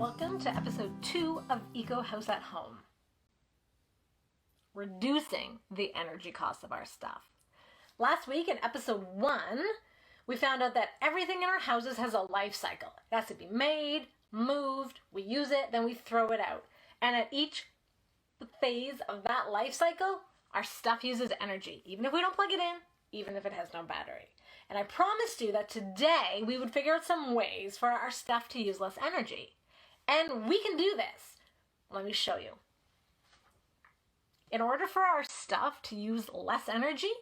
Welcome to episode 2 of EcoHouse at Home. Reducing the energy cost of our stuff. Last week in episode 1, we found out that everything in our houses has a life cycle. It has to be made, moved, we use it, then we throw it out. And at each phase of that life cycle, our stuff uses energy, even if we don't plug it in, even if it has no battery. And I promised you that today we would figure out some ways for our stuff to use less energy. And we can do this. Let me show you. In order for our stuff to use less energy,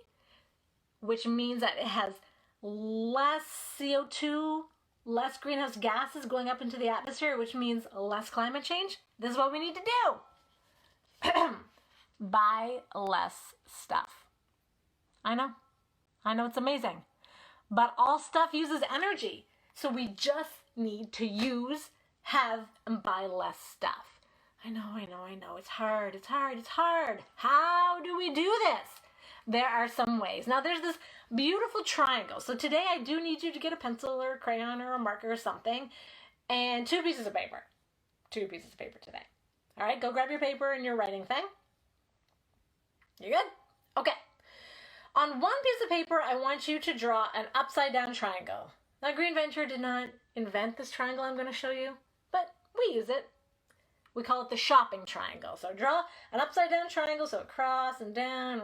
which means that it has less CO2, less greenhouse gases going up into the atmosphere, which means less climate change, this is what we need to do. Buy less stuff. I know it's amazing. But all stuff uses energy. So we just need to have and buy less stuff. I know. It's hard. How do we do this? There are some ways. Now there's this beautiful triangle. So today I do need you to get a pencil or a crayon or a marker or something and 2 pieces of paper. 2 pieces of paper today. All right, go grab your paper and your writing thing. You good? Okay. On one piece of paper, I want you to draw an upside down triangle. Now, Green Venture did not invent this triangle I'm going to show you, but we use it. We call it the shopping triangle. So draw an upside down triangle, so across and down,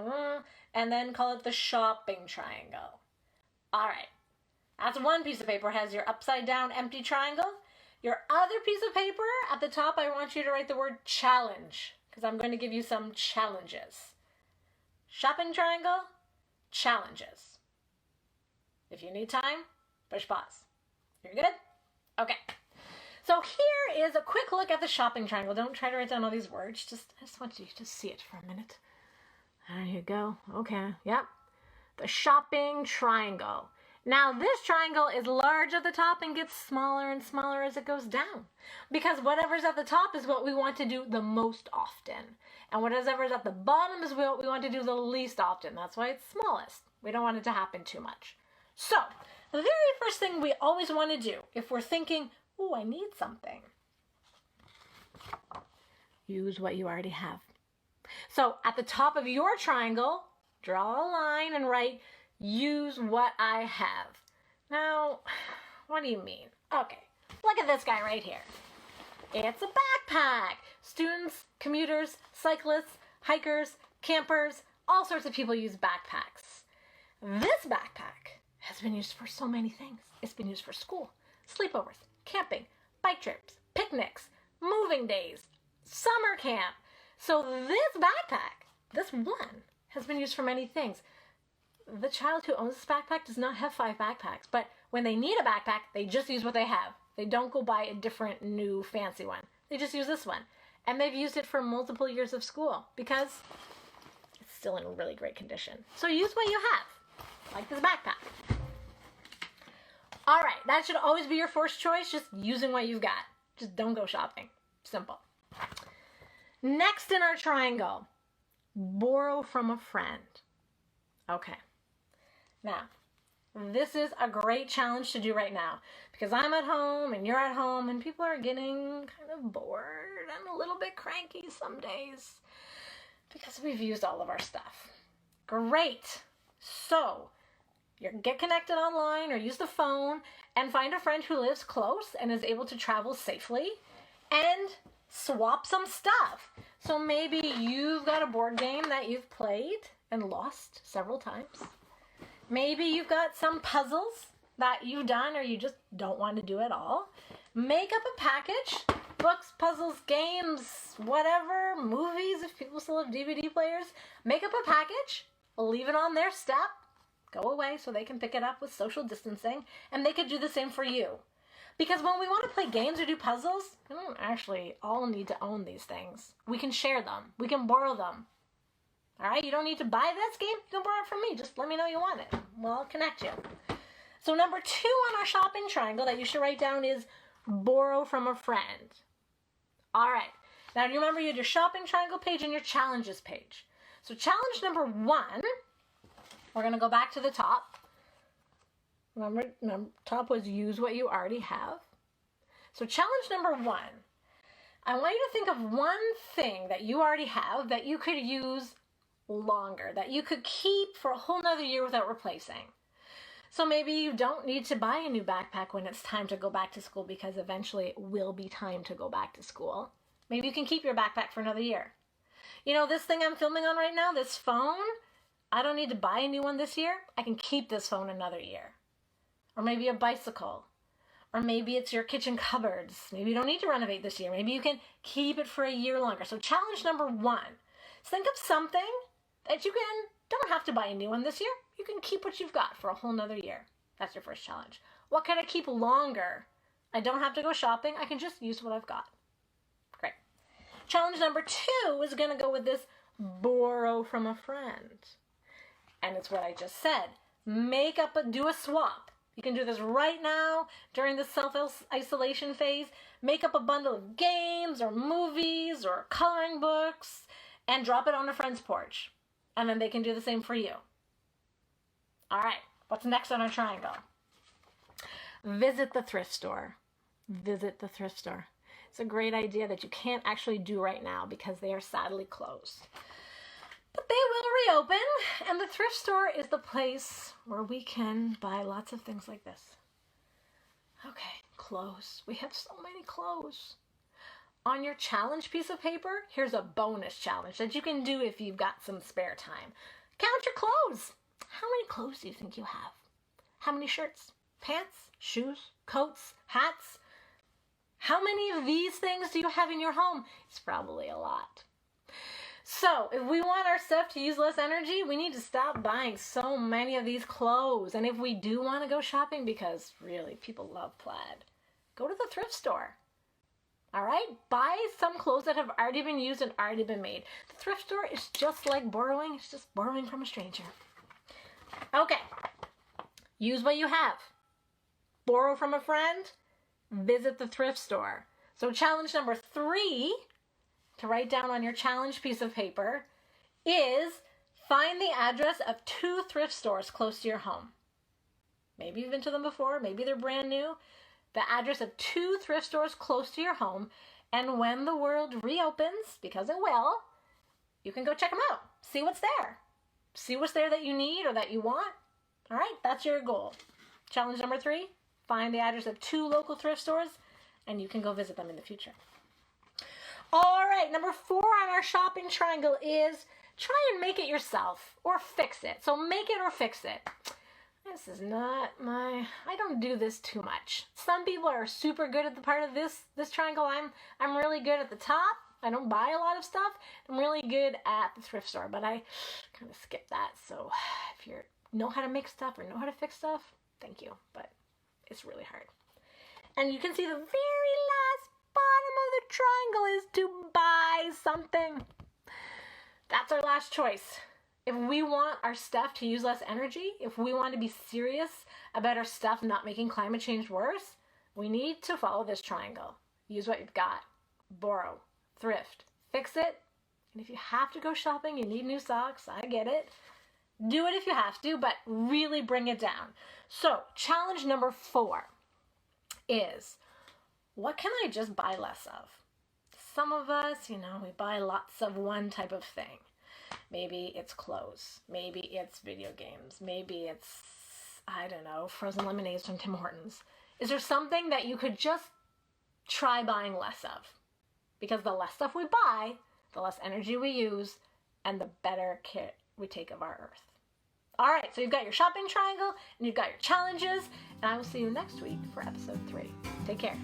and then call it the shopping triangle. All right. That's one piece of paper, has your upside down empty triangle. Your other piece of paper, at the top, I want you to write the word challenge, because I'm going to give you some challenges. Shopping triangle, challenges. If you need time, push pause. You're good? Okay. So here is a quick look at the shopping triangle. Don't try to write down all these words. I just want you to see it for a minute. There you go. Okay. Yep. The shopping triangle. Now this triangle is large at the top and gets smaller and smaller as it goes down. Because whatever's at the top is what we want to do the most often. And whatever's at the bottom is what we want to do the least often. That's why it's smallest. We don't want it to happen too much. So, the very first thing we always want to do, if we're thinking, oh, I need something, use what you already have. So, at the top of your triangle, draw a line and write, use what I have. Now, what do you mean? Okay, look at this guy right here. It's a backpack. Students, commuters, cyclists, hikers, campers, all sorts of people use backpacks. This backpack has been used for so many things. It's been used for school, sleepovers, camping, bike trips, picnics, moving days, summer camp. So this backpack, this one, has been used for many things. The child who owns this backpack does not have 5 backpacks, but when they need a backpack, they just use what they have. They don't go buy a different, new, fancy one. They just use this one. And they've used it for multiple years of school because it's still in really great condition. So use what you have, like this backpack. All right, that should always be your first choice, just using what you've got. Just don't go shopping. Simple. Next in our triangle, borrow from a friend. Okay. Now, this is a great challenge to do right now because I'm at home and you're at home and people are getting kind of bored and a little bit cranky some days because we've used all of our stuff. Great. So, get connected online or use the phone and find a friend who lives close and is able to travel safely and swap some stuff. So maybe you've got a board game that you've played and lost several times. Maybe you've got some puzzles that you've done or you just don't want to do at all. Make up a package, books, puzzles, games, whatever, movies, if people still have DVD players. Make up a package, leave it on their step, go away so they can pick it up with social distancing, and they could do the same for you. Because when we want to play games or do puzzles, we don't actually all need to own these things. We can share them. We can borrow them. All right, you don't need to buy this game. You can borrow it from me. Just let me know you want it. Well, I'll connect you. So number 2 on our shopping triangle that you should write down is borrow from a friend. All right. Now, you remember you had your shopping triangle page and your challenges page. So challenge number 1, we're going to go back to the top. Remember, top was use what you already have. So challenge number 1, I want you to think of one thing that you already have that you could use longer, that you could keep for a whole nother year without replacing. So maybe you don't need to buy a new backpack when it's time to go back to school, because eventually it will be time to go back to school. Maybe you can keep your backpack for another year. You know, this thing I'm filming on right now, this phone, I don't need to buy a new one this year. I can keep this phone another year. Or maybe a bicycle. Or maybe it's your kitchen cupboards. Maybe you don't need to renovate this year. Maybe you can keep it for a year longer. So challenge number 1, think of something that don't have to buy a new one this year. You can keep what you've got for a whole nother year. That's your first challenge. What can I keep longer? I don't have to go shopping. I can just use what I've got. Great. Challenge number 2 is going to go with this borrow from a friend. And it's what I just said. Do a swap. You can do this right now during the self-isolation phase. Make up a bundle of games or movies or coloring books and drop it on a friend's porch. And then they can do the same for you. All right, what's next on our triangle? Visit the thrift store. Visit the thrift store. It's a great idea that you can't actually do right now because they are sadly closed. But they will reopen, and the thrift store is the place where we can buy lots of things like this. Okay, clothes. We have so many clothes. On your challenge piece of paper, here's a bonus challenge that you can do if you've got some spare time. Count your clothes. How many clothes do you think you have? How many shirts, pants, shoes, coats, hats? How many of these things do you have in your home? It's probably a lot. So if we want our stuff to use less energy, we need to stop buying so many of these clothes. And if we do want to go shopping, because really people love plaid, go to the thrift store. All right? Buy some clothes that have already been used and already been made. The thrift store is just like borrowing. It's just borrowing from a stranger. Okay. Use what you have. Borrow from a friend. Visit the thrift store. So challenge number 3 to write down on your challenge piece of paper is find the address of 2 thrift stores close to your home. Maybe you've been to them before. Maybe they're brand new. The address of 2 thrift stores close to your home. And when the world reopens, because it will, you can go check them out. See what's there. See what's there that you need or that you want. All right, that's your goal. Challenge number 3, find the address of 2 local thrift stores, and you can go visit them in the future. All right, number 4 on our shopping triangle is try and make it yourself or fix it. So make it or fix it. This is not I don't do this too much. Some people are super good at the part of this triangle. I'm really good at the top. I don't buy a lot of stuff. I'm really good at the thrift store, but I kind of skip that. So if you know how to make stuff or know how to fix stuff, thank you, but it's really hard. And you can see the very last bottom of the triangle is to buy something. That's our last choice. If we want our stuff to use less energy, if we want to be serious about our stuff not making climate change worse, we need to follow this triangle. Use what you've got. Borrow. Thrift. Fix it. And if you have to go shopping, you need new socks, I get it. Do it if you have to, but really bring it down. So, challenge number 4 is, what can I just buy less of? Some of us, we buy lots of one type of thing. Maybe it's clothes. Maybe it's video games. Maybe it's, frozen lemonades from Tim Hortons. Is there something that you could just try buying less of? Because the less stuff we buy, the less energy we use, and the better care we take of our earth. All right, so you've got your shopping triangle, and you've got your challenges, and I will see you next week for episode 3. Take care.